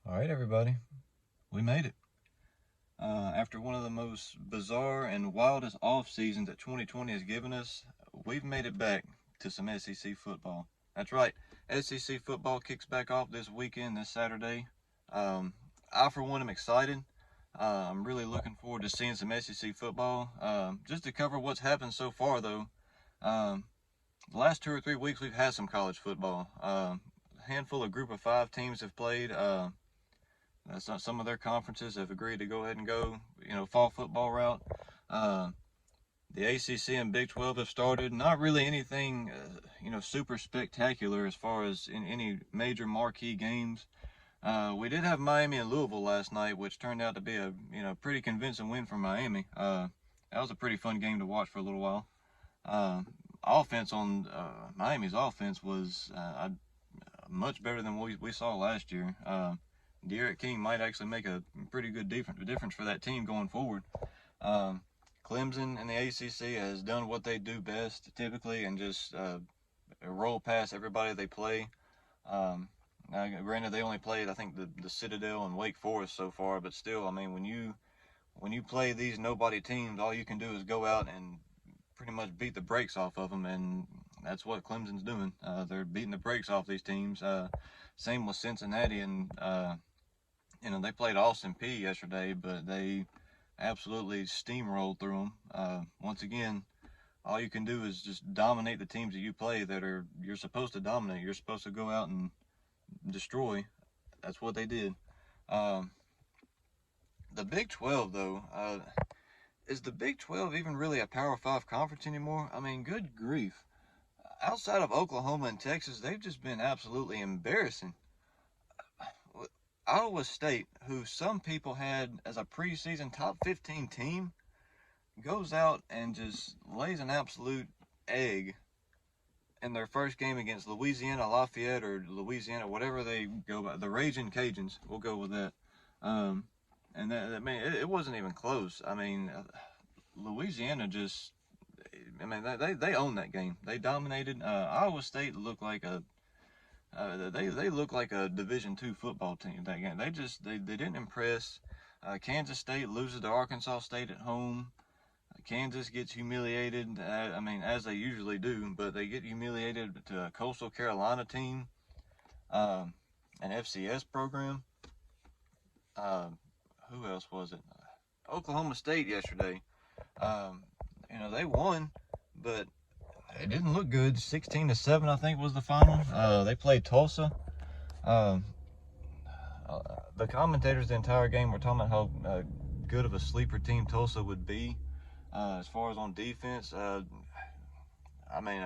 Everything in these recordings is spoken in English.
All right, everybody, we made it. After one of the most bizarre and wildest off seasons that 2020 has given us, we've made it back to some SEC football. That's right, SEC football kicks back off this weekend, this Saturday. Um, I, for one, am excited. I'm really looking forward to seeing some SEC football. Just to cover what's happened so far, though, um, the last 2 or 3 weeks we've had some college football. A handful of Group of Five teams have played. Some of their conferences have agreed to go ahead and go, fall football route. Uh, the ACC and Big 12 have started. Not really anything, super spectacular as far as in any major marquee games. We did have Miami and Louisville last night, which turned out to be a pretty convincing win for Miami. That was a pretty fun game to watch for a little while. Uh, Offense on Miami's offense was much better than we saw last year. D'Eriq King might actually make a pretty good difference for that team going forward. Um, Clemson and the ACC has done what they do best typically and just roll past everybody they play. Now, granted, they only played I think the Citadel and Wake Forest so far, but still, I mean, when you play these nobody teams, all you can do is go out and pretty much beat the brakes off of them, and that's what Clemson's doing. They're beating the brakes off these teams. Same with Cincinnati, and they played Austin Peay yesterday, but they absolutely steamrolled through them. Once again, all you can do is just dominate the teams that you play you're supposed to dominate. You're supposed to go out and destroy. That's what they did. Um, the Big 12, though, is the Big 12 even really a Power 5 conference anymore? I mean, good grief. Outside of Oklahoma and Texas, they've just been absolutely embarrassing. Iowa State, who some people had as a preseason top 15 team, goes out and just lays an absolute egg in their first game against Louisiana Lafayette or Louisiana, whatever they go by, the Raging Cajuns. We'll go with that. Um, and that I mean, it wasn't even close. I mean, Louisiana just, I mean, they owned that game. They dominated. Iowa State looked like they look like a Division II football team that game. They didn't impress. Kansas State loses to Arkansas State at home. Kansas gets humiliated. I mean, as they usually do, but they get humiliated to a Coastal Carolina team, um, an FCS program. Uh, who else was it? Oklahoma State yesterday. Um, they won, but it didn't look good. 16-7, I think, was the final. They played Tulsa. Um, the commentators the entire game were talking about how good of a sleeper team Tulsa would be as far as on defense. I mean,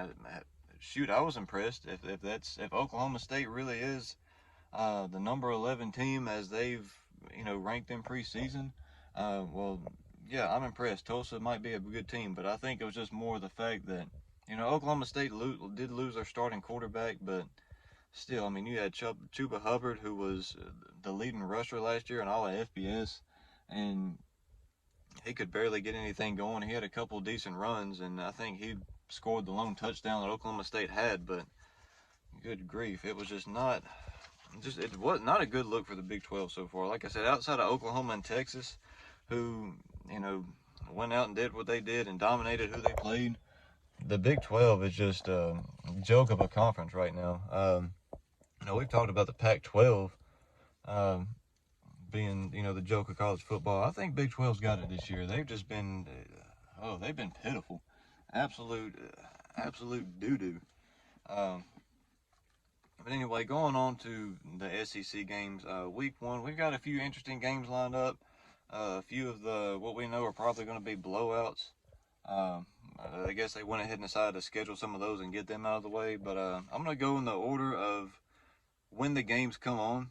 shoot, I was impressed. If Oklahoma State really is the number 11 team as they've ranked in preseason, well, yeah, I'm impressed. Tulsa might be a good team, but I think it was just more the fact that Oklahoma State did lose their starting quarterback, but still, I mean, you had Chuba Hubbard, who was the leading rusher last year in all of FBS, and he could barely get anything going. He had a couple decent runs, and I think he scored the lone touchdown that Oklahoma State had. But good grief, it was it was not a good look for the Big 12 so far. Like I said, outside of Oklahoma and Texas, who went out and did what they did and dominated who they played, the Big 12 is just a joke of a conference right now. We've talked about the Pac-12 um, being, the joke of college football. I think Big 12's got it this year. They've just been, they've been pitiful, absolute doo doo. Um, but anyway, going on to the SEC games, week one, we've got a few interesting games lined up. A few of what we know are probably going to be blowouts. I guess they went ahead and decided to schedule some of those and get them out of the way. But I'm going to go in the order of when the games come on.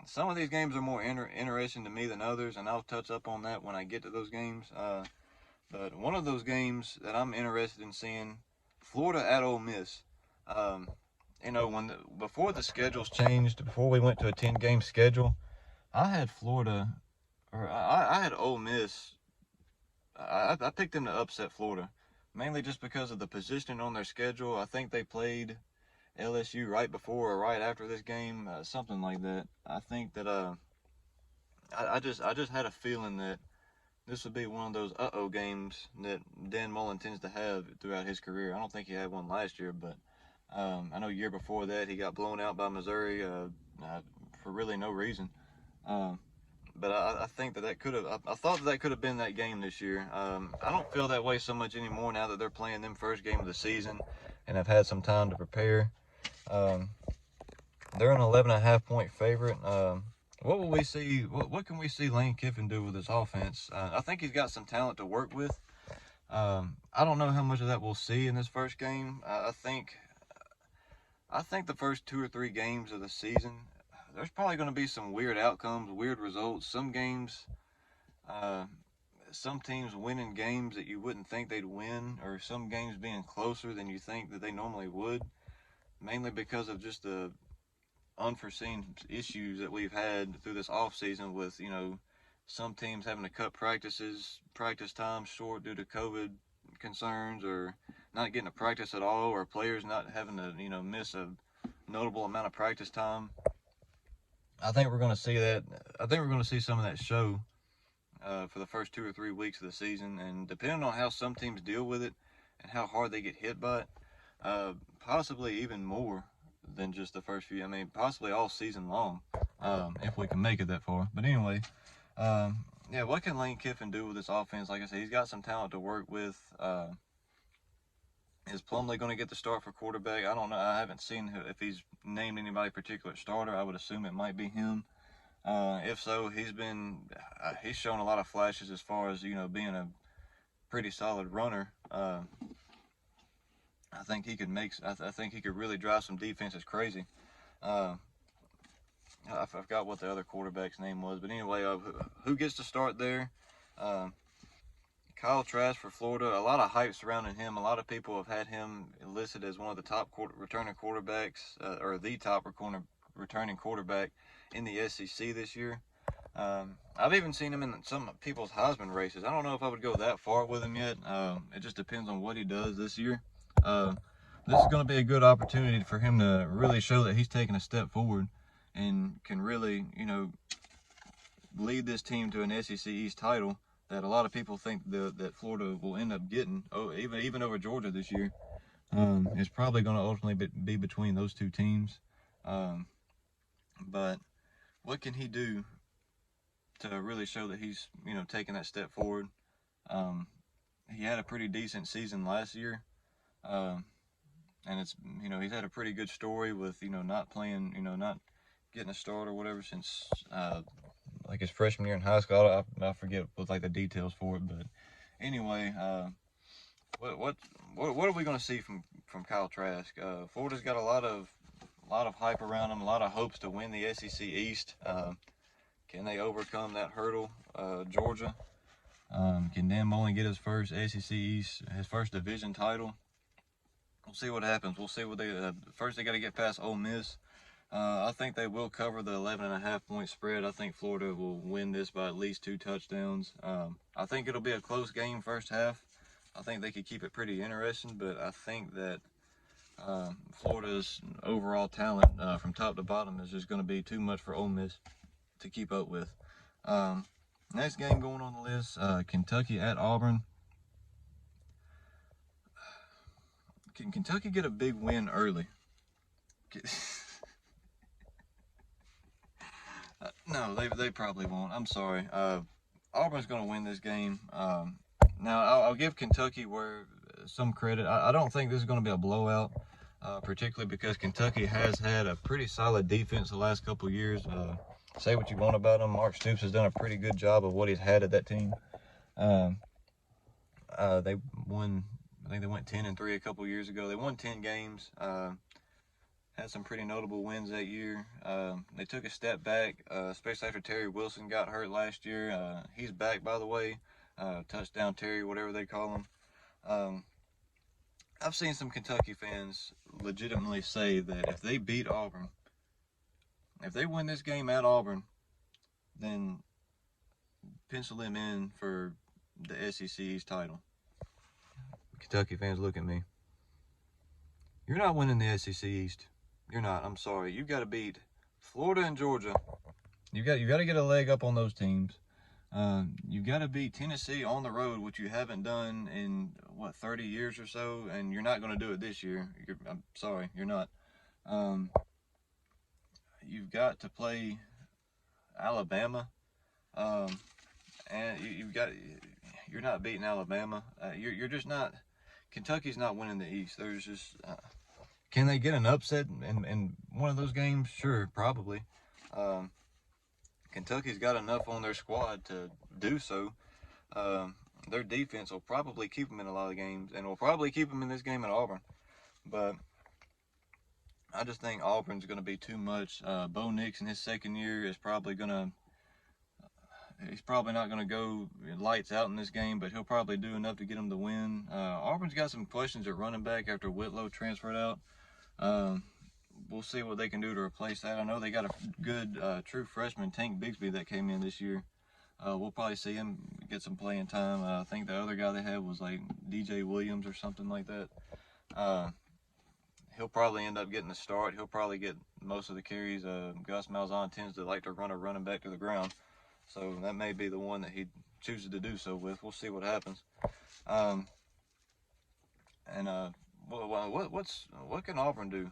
Some of these games are more interesting to me than others, and I'll touch up on that when I get to those games. But one of those games that I'm interested in seeing, Florida at Ole Miss. Um, before the schedules changed, before we went to a 10-game schedule, I had Florida, or I had Ole Miss. I picked them to upset Florida, mainly just because of the positioning on their schedule. I think they played LSU right before or right after this game, something like that. I think that I just had a feeling that this would be one of those games that Dan Mullen tends to have throughout his career. I don't think he had one last year, but I know year before that he got blown out by Missouri for really no reason. But I think that could have. I thought that could have been that game this year. I don't feel that way so much anymore now that they're playing them first game of the season, and have had some time to prepare. Um, they're an 11.5-point favorite. What will we see? What can we see Lane Kiffin do with his offense? I think he's got some talent to work with. I don't know how much of that we'll see in this first game. I think the first 2 or 3 games of the season, there's probably going to be some weird outcomes, weird results. Some games, some teams winning games that you wouldn't think they'd win, or some games being closer than you think that they normally would, mainly because of just the unforeseen issues that we've had through this off season with, some teams having to cut practice time short due to COVID concerns, or not getting to practice at all, or players not having to, miss a notable amount of practice time. I think we're going to see that. I think we're going to see some of that show for the first 2 or 3 weeks of the season, and depending on how some teams deal with it and how hard they get hit by it, possibly even more than just the first few. I mean, possibly all season long, if we can make it that far. But anyway, what can Lane Kiffin do with this offense? Like I said, he's got some talent to work with. Is Plumlee going to get the start for quarterback? I don't know. I haven't seen if he's named anybody particular starter. I would assume it might be him. If so, he's shown a lot of flashes as far as, being a pretty solid runner. I think he could really drive some defenses crazy. I forgot what the other quarterback's name was, but anyway, who gets to start there? Kyle Trask for Florida. A lot of hype surrounding him. A lot of people have had him listed as one of the top returning quarterbacks, or the top returning quarterback in the SEC this year. I've even seen him in some people's Heisman races. I don't know if I would go that far with him yet. It just depends on what he does this year. This is going to be a good opportunity for him to really show that he's taking a step forward and can really, lead this team to an SEC East title that a lot of people think that Florida will end up getting, even over Georgia this year. It's probably going to ultimately be between those two teams. But what can he do to really show that he's, taking that step forward? He had a pretty decent season last year. And it's, he's had a pretty good story with, not playing, not getting a start or whatever since, like his freshman year in high school. I forget what like the details for it, but anyway, what are we going to see from Kyle Trask? Florida's got a lot of hype around them, a lot of hopes to win the SEC East. Can they overcome that hurdle? Georgia. Can Dan Mullen get his first SEC East, his first division title? We'll see what happens. We'll see what first they got to get past Ole Miss. I think they will cover the 11.5-point spread. I think Florida will win this by at least 2 touchdowns. I think it'll be a close game first half. I think they could keep it pretty interesting, but I think that Florida's overall talent from top to bottom is just going to be too much for Ole Miss to keep up with. Next game going on the list, Kentucky at Auburn. Can Kentucky get a big win early? No, they probably won't. I'm sorry. Auburn's going to win this game. Now, I'll give Kentucky some credit. I don't think this is going to be a blowout, particularly because Kentucky has had a pretty solid defense the last couple of years. Say what you want about them. Mark Stoops has done a pretty good job of what he's had at that team. They won, I think they went 10-3 a couple years ago. They won 10 games. Had some pretty notable wins that year. They took a step back, especially after Terry Wilson got hurt last year. He's back, by the way. Touchdown Terry, whatever they call him. I've seen some Kentucky fans legitimately say that if they beat Auburn, if they win this game at Auburn, then pencil them in for the SEC East title. Kentucky fans, look at me. You're not winning the SEC East. You're not. I'm sorry. You've got to beat Florida and Georgia. You got to get a leg up on those teams. You've got to beat Tennessee on the road, which you haven't done in 30 years or so, and you're not going to do it this year. I'm sorry, you're not. You've got to play Alabama, and you're not beating Alabama. You're just not. Kentucky's not winning the East. There's just can they get an upset in one of those games? Sure, probably. Kentucky's got enough on their squad to do so. Their defense will probably keep them in a lot of games, and will probably keep them in this game at Auburn. But I just think Auburn's going to be too much. Bo Nix in his second year is probably going to. He's probably not going to go lights out in this game, but he'll probably do enough to get them to win. Auburn's got some questions at running back after Whitlow transferred out. We'll see what they can do to replace that. I know they got a good true freshman, Tank Bigsby, that came in this year. We'll probably see him get some playing time. I think the other guy they had was like DJ Williams or something like that. He'll probably end up getting the start. He'll probably get most of the carries. Gus Malzahn tends to like to run a running back to the ground. So that may be the one that he chooses to do so with. We'll see what happens. What can Auburn do?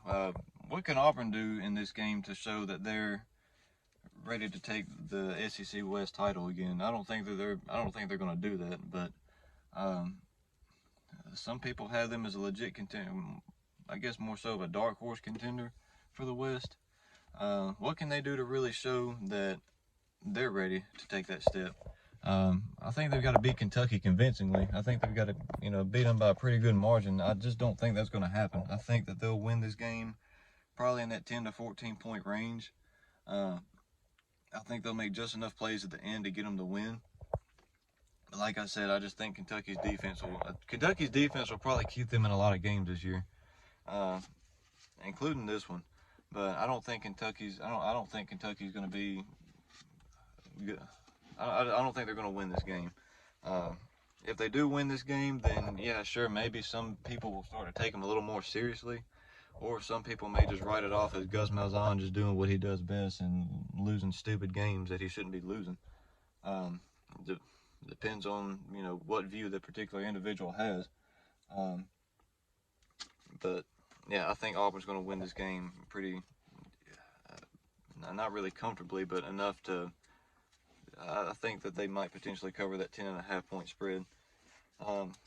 What can Auburn do in this game to show that they're ready to take the SEC West title again? I don't think they're going to do that. But some people have them as a legit contender. I guess more so of a dark horse contender for the West. What can they do to really show that they're ready to take that step? I think they've got to beat Kentucky convincingly. I think they've got to, beat them by a pretty good margin. I just don't think that's going to happen. I think that they'll win this game probably in that 10 to 14 point range. I think they'll make just enough plays at the end to get them to win. But like I said, I just think Kentucky's defense will probably keep them in a lot of games this year, including this one. But I don't think Kentucky's going to be good. I don't think they're going to win this game. If they do win this game, then yeah, sure, maybe some people will start to take them a little more seriously, or some people may just write it off as Gus Malzahn just doing what he does best and losing stupid games that he shouldn't be losing. Depends on what view the particular individual has. But yeah, I think Auburn's going to win this game pretty, not really comfortably, but enough to. I think that they might potentially cover that 10.5 point spread.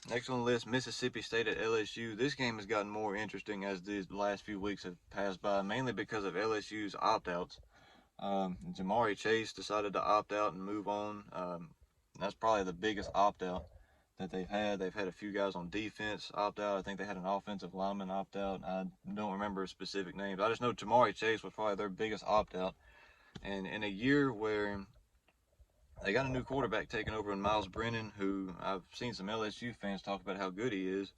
Next on the list, Mississippi State at LSU. This game has gotten more interesting as these last few weeks have passed by, mainly because of LSU's opt-outs. Jamari Chase decided to opt out and move on. That's probably the biggest opt-out that they've had. They've had a few guys on defense opt out. I think they had an offensive lineman opt out. I don't remember specific names. I just know Jamari Chase was probably their biggest opt-out. And in a year where they got a new quarterback taking over in Miles Brennan, who I've seen some LSU fans talk about how good he is.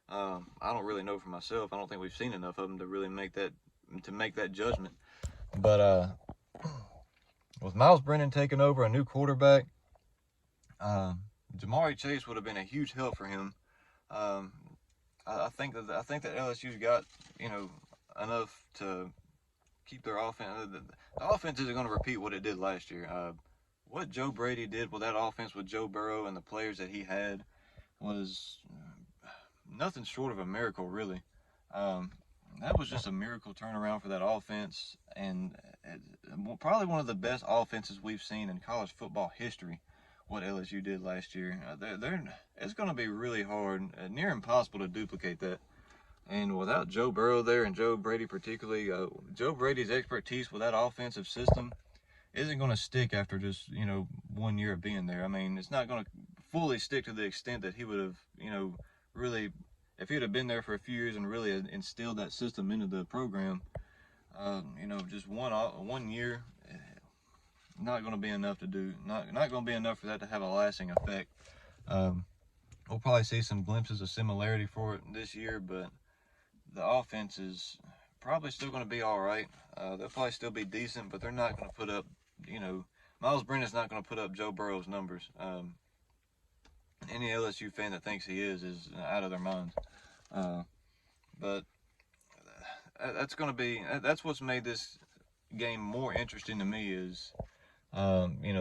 I don't really know for myself. I don't think we've seen enough of him to really make that judgment. But with Miles Brennan taking over, a new quarterback, Jamari Chase would have been a huge help for him. I think that LSU's got enough to keep their offense. The offense isn't going to repeat what it did last year. What Joe Brady did with that offense with Joe Burrow and the players that he had was nothing short of a miracle, really. That was just a miracle turnaround for that offense, and probably one of the best offenses we've seen in college football history, what LSU did last year. It's going to be really hard, near impossible to duplicate that. And without Joe Burrow there, and Joe Brady particularly, Joe Brady's expertise with that offensive system isn't going to stick after just 1 year of being there. I mean, it's not going to fully stick to the extent that he would have really, if he would have been there for a few years and really instilled that system into the program. Just 1 year, not going to be enough to do. Not going to be enough for that to have a lasting effect. We'll probably see some glimpses of similarity for it this year, but the offense is probably still going to be all right. They'll probably still be decent, but they're not going to put up, Miles Brennan's not going to put up Joe Burrow's numbers. Any LSU fan that thinks he is out of their minds. But that's what's made this game more interesting to me is,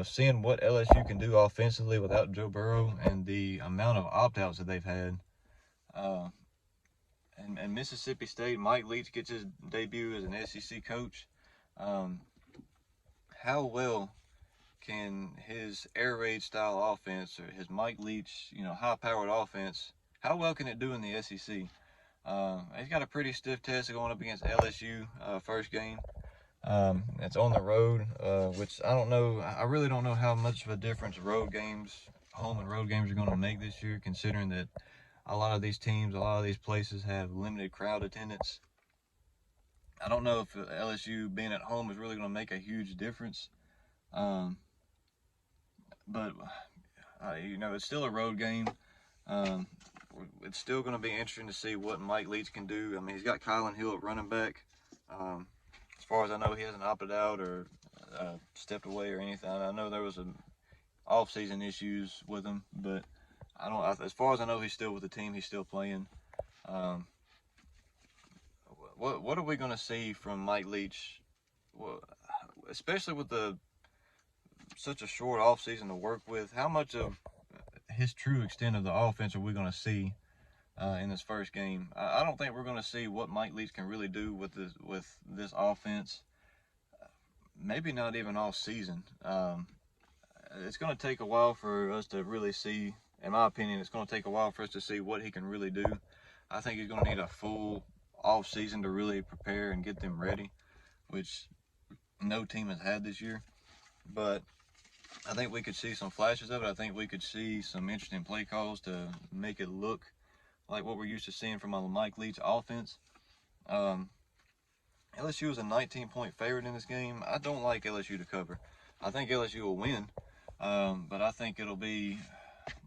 seeing what LSU can do offensively without Joe Burrow and the amount of opt-outs that they've had. Uh, and Mississippi State, Mike Leach gets his debut as an SEC coach. Um, how well can his air raid style offense, or his Mike Leach, high-powered offense, how well can it do in the SEC? He's got a pretty stiff test going up against LSU first game. It's on the road, which I don't know. I really don't know how much of a difference home and road games are going to make this year, considering that a lot of these teams, a lot of these places have limited crowd attendance. I don't know if LSU being at home is really going to make a huge difference. But it's still a road game. It's still going to be interesting to see what Mike Leach can do. I mean, he's got Kylan Hill at running back. As far as I know, he hasn't opted out or stepped away or anything. I know there was some off-season issues with him, but as far as I know, he's still with the team. He's still playing. What are we going to see from Mike Leach? Well, especially with such a short offseason to work with, how much of his true extent of the offense are we going to see in this first game? I don't think we're going to see what Mike Leach can really do with this offense. Maybe not even all season. It's going to take a while for us to really see. In my opinion, it's going to take a while for us to see what he can really do. I think he's going to need a full off season to really prepare and get them ready, which no team has had this year. But I think we could see some flashes of it. I think we could see some interesting play calls to make it look like what we're used to seeing from a Mike Leach offense. LSU is a 19-point favorite in this game. I don't like LSU to cover. I think LSU will win, but I think it'll be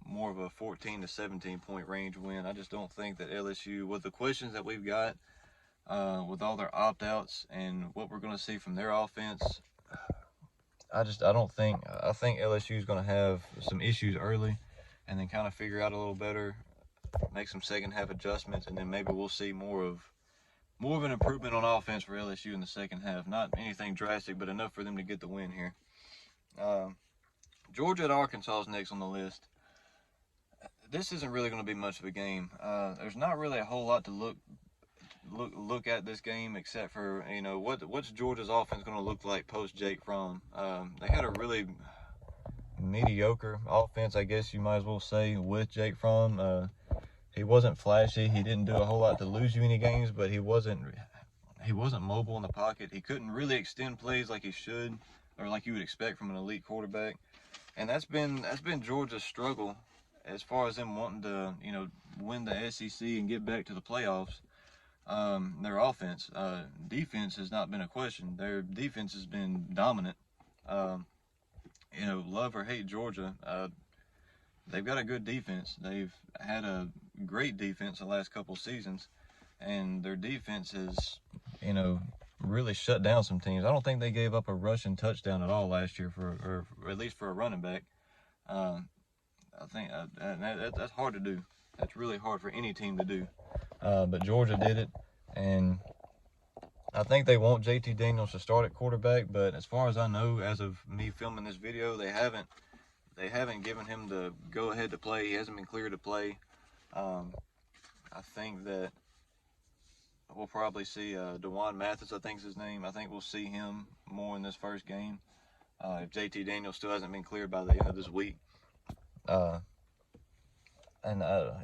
more of a 14 to 17-point range win. I just don't think that LSU, with the questions that we've got, with all their opt-outs and what we're going to see from their offense, I think LSU is going to have some issues early and then kind of figure out a little better, make some second half adjustments, and then maybe we'll see more of an improvement on offense for LSU in the second half. Not anything drastic, but enough for them to get the win here. Georgia at Arkansas is next on the list. This isn't really going to be much of a game. There's not really a whole lot to look at this game, except for what's Georgia's offense going to look like post Jake Fromm. They had a really mediocre offense, I guess you might as well say, with Jake Fromm. He wasn't flashy. He didn't do a whole lot to lose you any games, but he wasn't mobile in the pocket. He couldn't really extend plays like he should, or like you would expect from an elite quarterback. And that's been Georgia's struggle as far as them wanting to win the SEC and get back to the playoffs. Their offense, defense has not been a question. Their defense has been dominant. Love or hate Georgia, they've got a good defense. They've had a great defense the last couple seasons, and their defense has, really shut down some teams. I don't think they gave up a rushing touchdown at all last year, or at least for a running back. I think that's hard to do. That's really hard for any team to do. But Georgia did it, and I think they want JT Daniels to start at quarterback. But as far as I know, as of me filming this video, they haven't given him the go-ahead to play. He hasn't been cleared to play. I think that we'll probably see Dewan Mathis, I think is his name. I think we'll see him more in this first game if JT Daniels still hasn't been cleared by the end of this week. And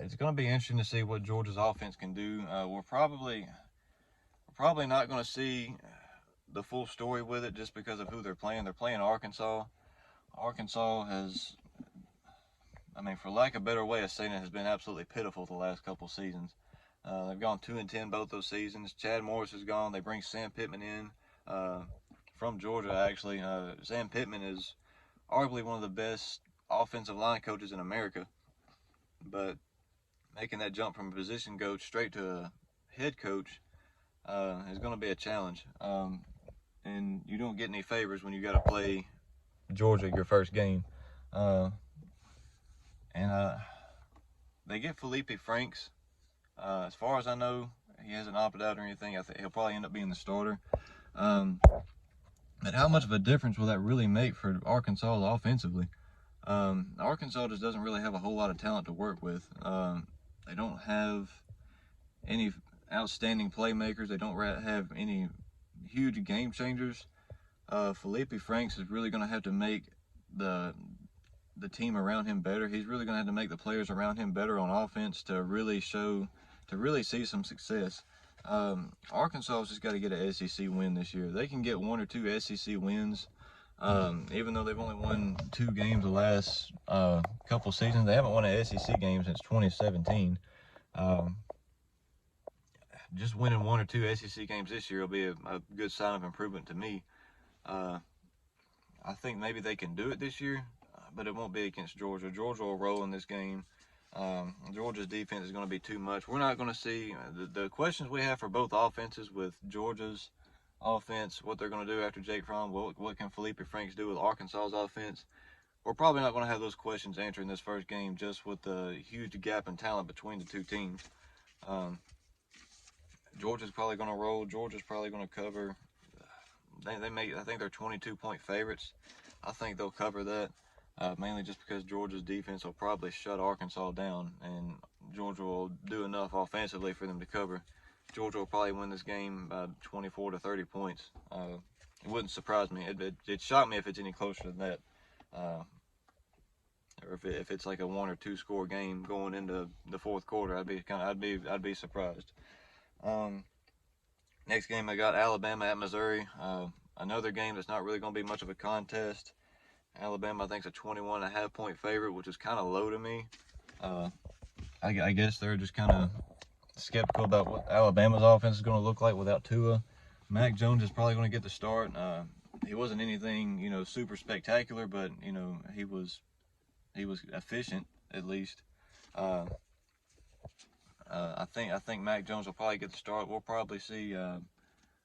it's going to be interesting to see what Georgia's offense can do. We're probably not going to see the full story with it just because of who they're playing. They're playing Arkansas. Arkansas has, for lack of a better way of saying it, has been absolutely pitiful the last couple seasons. They've gone 2-10 both those seasons. Chad Morris is gone. They bring Sam Pittman in from Georgia, actually. Sam Pittman is arguably one of the best offensive line coaches in America. But making that jump from a position coach straight to a head coach is going to be a challenge. And you don't get any favors when you got to play Georgia your first game. They get Felipe Franks. As far as I know, he hasn't opted out or anything. I think he'll probably end up being the starter. But how much of a difference will that really make for Arkansas offensively? Arkansas just doesn't really have a whole lot of talent to work with. They don't have any outstanding playmakers. They don't have any huge game changers. Felipe Franks is really going to have to make the team around him better. He's really going to have to make the players around him better on offense to really see some success. Arkansas has just got to get an SEC win this year. They can get 1 or 2 SEC wins. Even though they've only won 2 games the last couple seasons, they haven't won an SEC game since 2017. Just winning 1 or 2 SEC games this year will be a good sign of improvement to me. I think maybe they can do it this year, but it won't be against Georgia. Georgia will roll in this game. Georgia's defense is going to be too much. We're not going to see the questions we have for both offenses with Georgia's offense, what they're going to do after Jake Fromm, what can Felipe Franks do with Arkansas's offense. We're probably not going to have those questions answered in this first game, just with the huge gap in talent between the two teams. Georgia's probably going to roll. Georgia's probably going to cover. I think they're 22-point favorites. I think they'll cover that, mainly just because Georgia's defense will probably shut Arkansas down, and Georgia will do enough offensively for them to cover. Georgia will probably win this game by 24 to 30 points. It wouldn't surprise me. It'd shock me if it's any closer than that, or if it's like a 1 or 2 score game going into the fourth quarter. I'd be surprised. Next game I got Alabama at Missouri. Another game that's not really going to be much of a contest. Alabama, I think, is a 21.5-point favorite, which is kind of low to me. I guess they're just kind of skeptical about what Alabama's offense is going to look like without Tua. Mac Jones is probably going to get the start. He wasn't anything, super spectacular, but he was efficient at least. I think Mac Jones will probably get the start. We'll probably see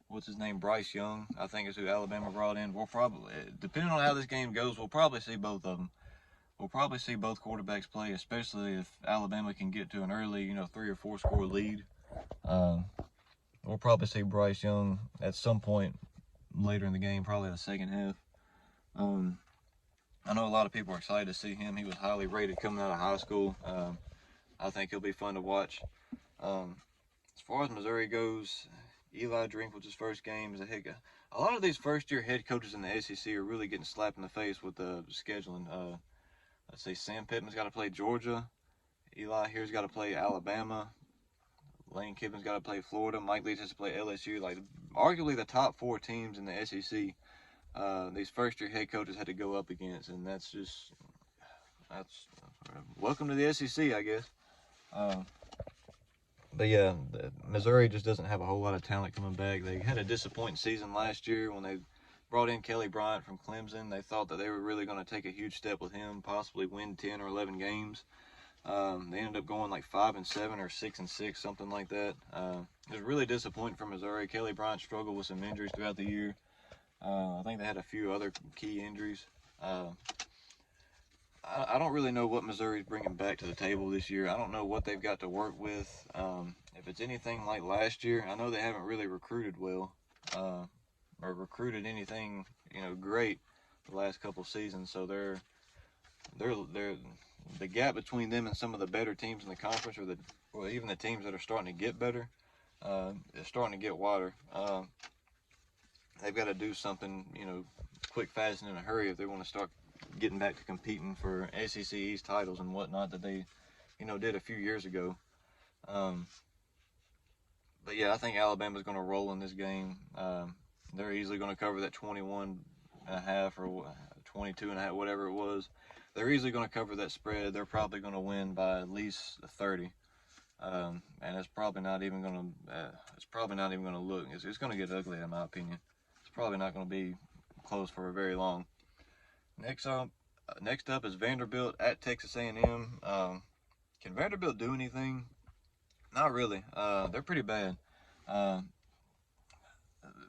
what's his name, Bryce Young, I think is who Alabama brought in. We'll probably, depending on how this game goes, we'll probably see both of them. We'll probably see both quarterbacks play, especially if Alabama can get to an early, 3 or 4 score lead. We'll probably see Bryce Young at some point later in the game, probably the second half. I know a lot of people are excited to see him. He was highly rated coming out of high school. I think he'll be fun to watch. As far as Missouri goes, Eli Drinkwitz's first game is a lot of these first-year head coaches in the SEC are really getting slapped in the face with the scheduling. Let's see, Sam Pittman's got to play Georgia. Eli here's got to play Alabama. Lane Kiffin's got to play Florida. Mike Leach has to play LSU. Like, arguably the top 4 teams in the SEC, these first-year head coaches had to go up against, and that's welcome to the SEC, I guess. But yeah, Missouri just doesn't have a whole lot of talent coming back. They had a disappointing season last year when they brought in Kelly Bryant from Clemson. They thought that they were really going to take a huge step with him, possibly win 10 or 11 games. They ended up going like 5-7 or 6-6, something like that. It was really disappointing for Missouri. Kelly Bryant struggled with some injuries throughout the year. I think they had a few other key injuries. I don't really know what Missouri's bringing back to the table this year. I don't know what they've got to work with. If it's anything like last year, I know they haven't really recruited well, or recruited anything, great the last couple seasons. So they're the gap between them and some of the better teams in the conference, or even the teams that are starting to get better, is starting to get wider. They've got to do something, quick, fast, and in a hurry if they want to start getting back to competing for SEC East titles and whatnot that they, did a few years ago. But yeah, I think Alabama's going to roll in this game. They're easily going to cover that 21.5 or 22.5, whatever it was. They're easily going to cover that spread. They're probably going to win by at least 30. And it's probably not even going to look. It's going to get ugly in my opinion. It's probably not going to be close for very long. Next up is Vanderbilt at Texas A&M. Can Vanderbilt do anything? Not really. They're pretty bad.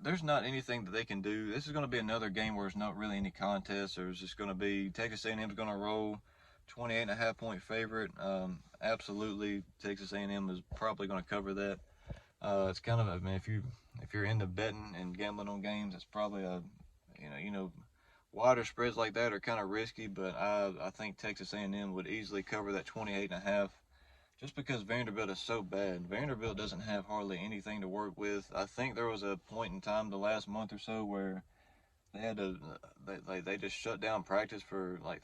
There's not anything that they can do. This is going to be another game where there's not really any contest. There's just going to be Texas A&M's going to roll, 28.5-point favorite. Absolutely, Texas A&M is probably going to cover that. It's kind of, I mean, if you're into betting and gambling on games, it's probably a, wider spreads like that are kind of risky. But I think Texas A&M would easily cover that 28.5, just because Vanderbilt is so bad. Vanderbilt doesn't have hardly anything to work with. I think there was a point in time the last month or so where they had to, they just shut down practice for like,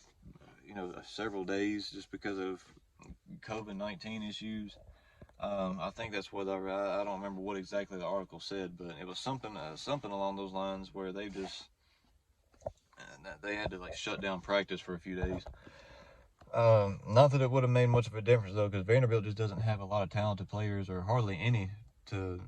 several days just because of COVID-19 issues. I think that's what I don't remember what exactly the article said, but it was something along those lines where they had to like shut down practice for a few days. Not that it would have made much of a difference though, because Vanderbilt just doesn't have a lot of talented players, or hardly any, to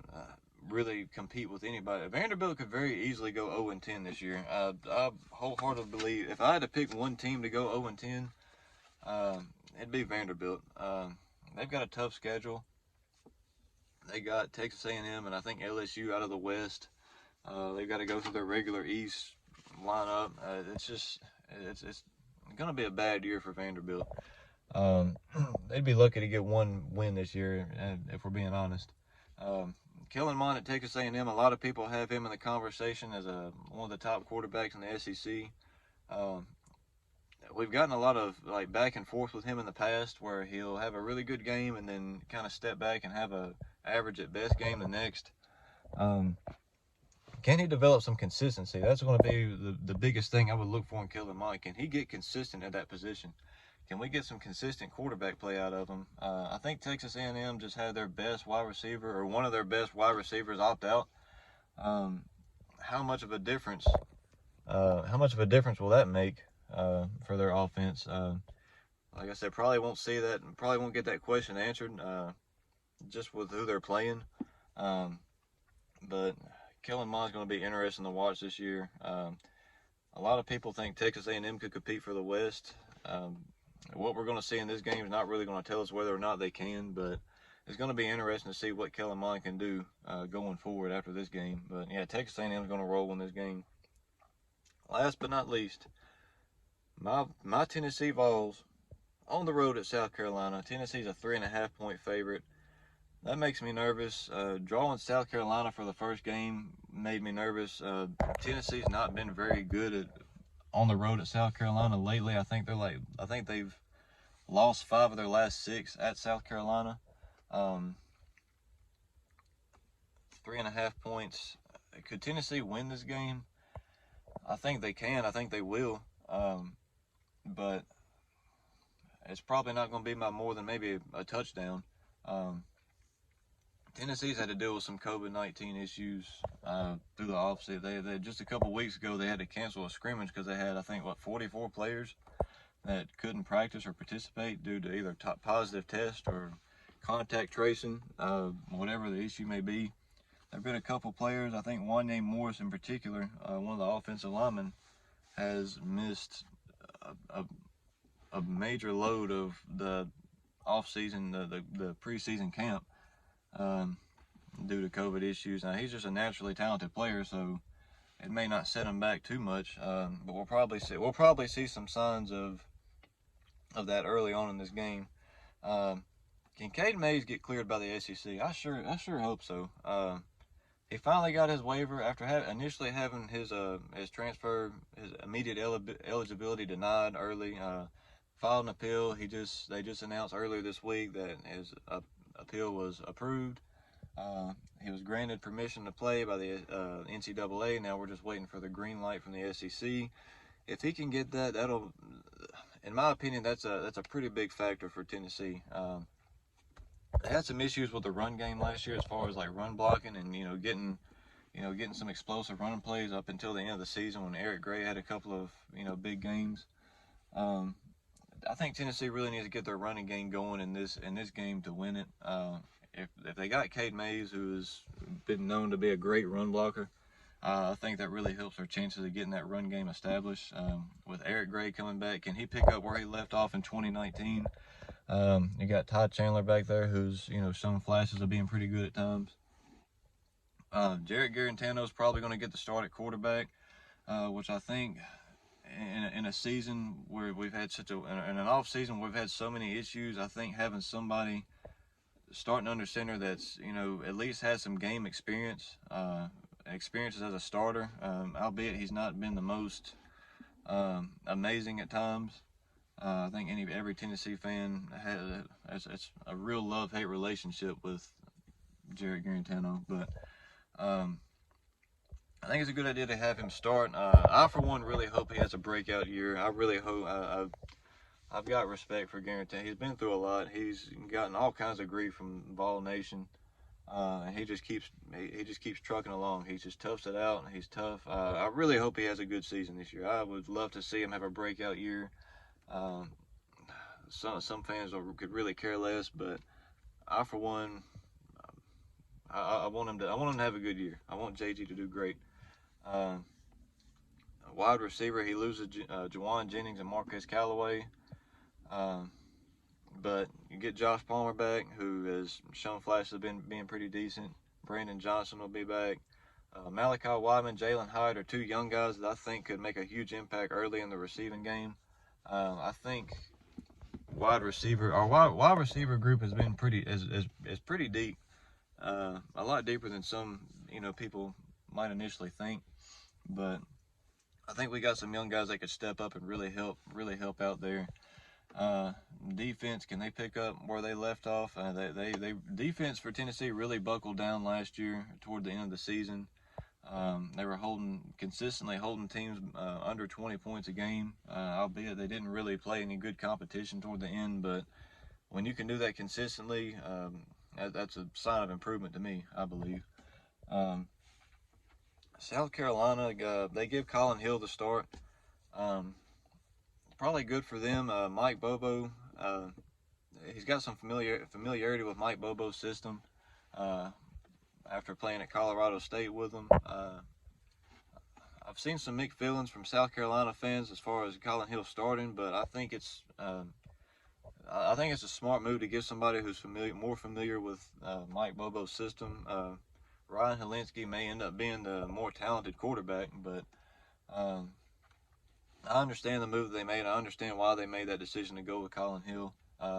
really compete with anybody. Vanderbilt could very easily go 0-10 this year. I wholeheartedly believe if I had to pick one team to go 0-10, it'd be Vanderbilt. They've got a tough schedule. They got Texas A&M and I think LSU out of the West. They've got to go through their regular East lineup. It's going to be a bad year for Vanderbilt. They'd be lucky to get one win this year, if we're being honest. Kellen Mond at Texas A&M, a lot of people have him in the conversation as one of the top quarterbacks in the SEC. We've gotten a lot of like back and forth with him in the past, where he'll have a really good game and then kind of step back and have a average at best game the next. Can he develop some consistency? That's going to be the biggest thing I would look for in Kellen Mond. Can he get consistent at that position? Can we get some consistent quarterback play out of him? I think Texas A&M just had their best wide receiver, or one of their best wide receivers, opt out. How much of a difference will that make for their offense? Like I said, probably won't see that, and probably won't get that question answered just with who they're playing. But Kellen Mond's going to be interesting to watch this year. A lot of people think Texas A&M could compete for the West. What we're going to see in this game is not really going to tell us whether or not they can, but it's going to be interesting to see what Kellen Mond can do going forward after this game. But yeah, Texas A&M is going to roll in this game. Last but not least, my Tennessee Vols on the road at South Carolina. Tennessee's a 3.5-point favorite. That makes me nervous. Drawing South Carolina for the first game made me nervous. Tennessee's not been very good on the road at South Carolina lately. I think they've lost 5 of their last 6 at South Carolina. 3.5 points. Could Tennessee win this game? I think they can. I think they will. But it's probably not going to be by more than maybe a touchdown. Tennessee's had to deal with some COVID-19 issues through the offseason. They just a couple weeks ago they had to cancel a scrimmage because they had, I think, 44 players that couldn't practice or participate due to either positive test or contact tracing, whatever the issue may be. There have been a couple players, I think one named Morris in particular, one of the offensive linemen, has missed a major load of the off-season, the preseason camp due to COVID issues. Now, he's just a naturally talented player, so it may not set him back too much. But we'll probably see some signs of that early on in this game. Can Caden Mays get cleared by the SEC? I sure hope so. He finally got his waiver after initially having his transfer, his immediate eligibility denied early. Filed an appeal. They just announced earlier this week that his appeal was approved. He was granted permission to play by the NCAA. Now we're just waiting for the green light from the SEC. If he can get that, that'll, in my opinion, that's a pretty big factor for Tennessee. They had some issues with the run game last year as far as like run blocking and getting some explosive running plays up until the end of the season when Eric Gray had a couple of big games. I think Tennessee really needs to get their running game going in this game to win it. If they got Cade Mays, who has been known to be a great run blocker, I think that really helps their chances of getting that run game established. With Eric Gray coming back, can he pick up where he left off in 2019? You got Todd Chandler back there, who's shown flashes of being pretty good at times. Jarrett Garantano is probably going to get the start at quarterback, which I think in a season where we've had in an off season where we've had so many issues, I think having somebody starting under center that's, you know, at least has some game experience, experiences as a starter, albeit he's not been the most amazing at times. I think every Tennessee fan has it's a real love-hate relationship with Jarrett Guarantano, but I think it's a good idea to have him start. I, for one, really hope he has a breakout year. I really hope. I've got respect for Guarantano. He's been through a lot. He's gotten all kinds of grief from Vol Nation, and he just keeps trucking along. He just toughs it out. He's tough. I really hope he has a good season this year. I would love to see him have a breakout year. Some fans could really care less, but I, for one, I want him to have a good year. I want JG to do great. Wide receiver, he loses Juwan Jennings and Marquez Callaway. But you get Josh Palmer back, who has shown flashes of being pretty decent. Brandon Johnson will be back. Malachi Wyman, Jalen Hyde are two young guys that I think could make a huge impact early in the receiving game. I think wide receiver group has been pretty deep, a lot deeper than some people might initially think. But I think we got some young guys that could step up and really help out there. Defense, can they pick up where they left off? They defense for Tennessee really buckled down last year toward the end of the season. They were consistently holding teams under 20 points a game, albeit they didn't really play any good competition toward the end. But when you can do that consistently, that's a sign of improvement to me, I believe. South Carolina, they give Colin Hill the start. Probably good for them. Mike Bobo, he's got some familiarity with Mike Bobo's system after playing at Colorado State with him. I've seen some mixed feelings from South Carolina fans as far as Colin Hill starting, but I think it's a smart move to give somebody who's more familiar with Mike Bobo's system. Ryan Hilinski may end up being the more talented quarterback, but I understand the move they made. I understand why they made that decision to go with Colin Hill.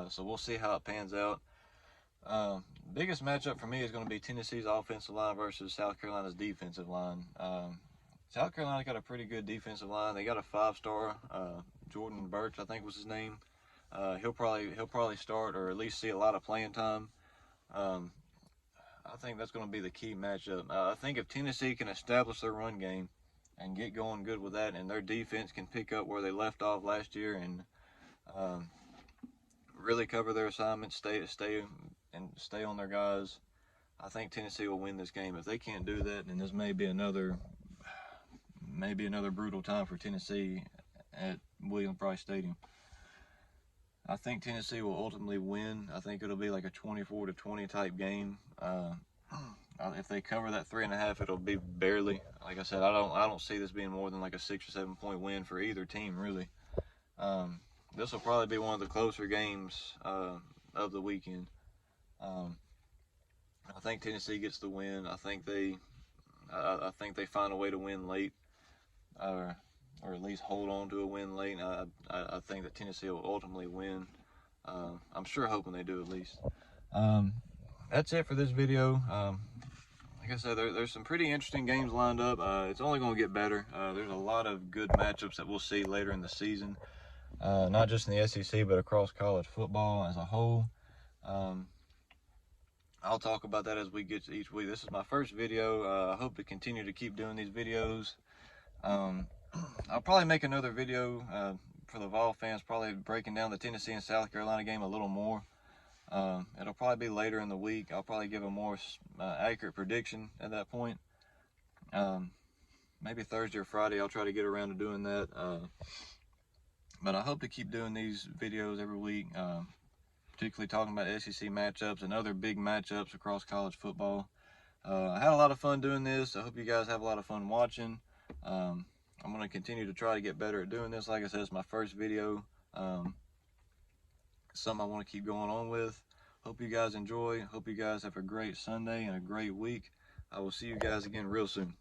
So we'll see how it pans out. Biggest matchup for me is going to be Tennessee's offensive line versus South Carolina's defensive line. South Carolina got a pretty good defensive line. They got a 5-star, Jordan Burch, I think was his name. He'll probably start or at least see a lot of playing time. I think that's going to be the key matchup. I think if Tennessee can establish their run game and get going good with that, and their defense can pick up where they left off last year and really cover their assignments, stay on their guys, I think Tennessee will win this game. If they can't do that, then this may be another brutal time for Tennessee at Williams-Brice Stadium. I think Tennessee will ultimately win. I think it'll be like a 24-20 type game. If they cover that 3.5, it'll be barely. Like I said, I don't see this being more than like a 6 or 7 point win for either team, really. This will probably be one of the closer games of the weekend. I think Tennessee gets the win. I think they find a way to win late, or at least hold on to a win late. I think that Tennessee will ultimately win. I'm sure hoping they do at least. That's it for this video. Like I said, there's some pretty interesting games lined up. It's only going to get better. There's a lot of good matchups that we'll see later in the season, not just in the SEC, but across college football as a whole. I'll talk about that as we get to each week. This is my first video. I hope to continue to keep doing these videos. I'll probably make another video for the Vol fans, probably breaking down the Tennessee and South Carolina game a little more. It'll probably be later in the week. I'll probably give a more accurate prediction at that point. Maybe Thursday or Friday I'll try to get around to doing that. But I hope to keep doing these videos every week, particularly talking about SEC matchups and other big matchups across college football. I had a lot of fun doing this. I hope you guys have a lot of fun watching. I'm going to continue to try to get better at doing this. Like I said, it's my first video. Something I want to keep going on with. Hope you guys enjoy. Hope you guys have a great Sunday and a great week. I will see you guys again real soon.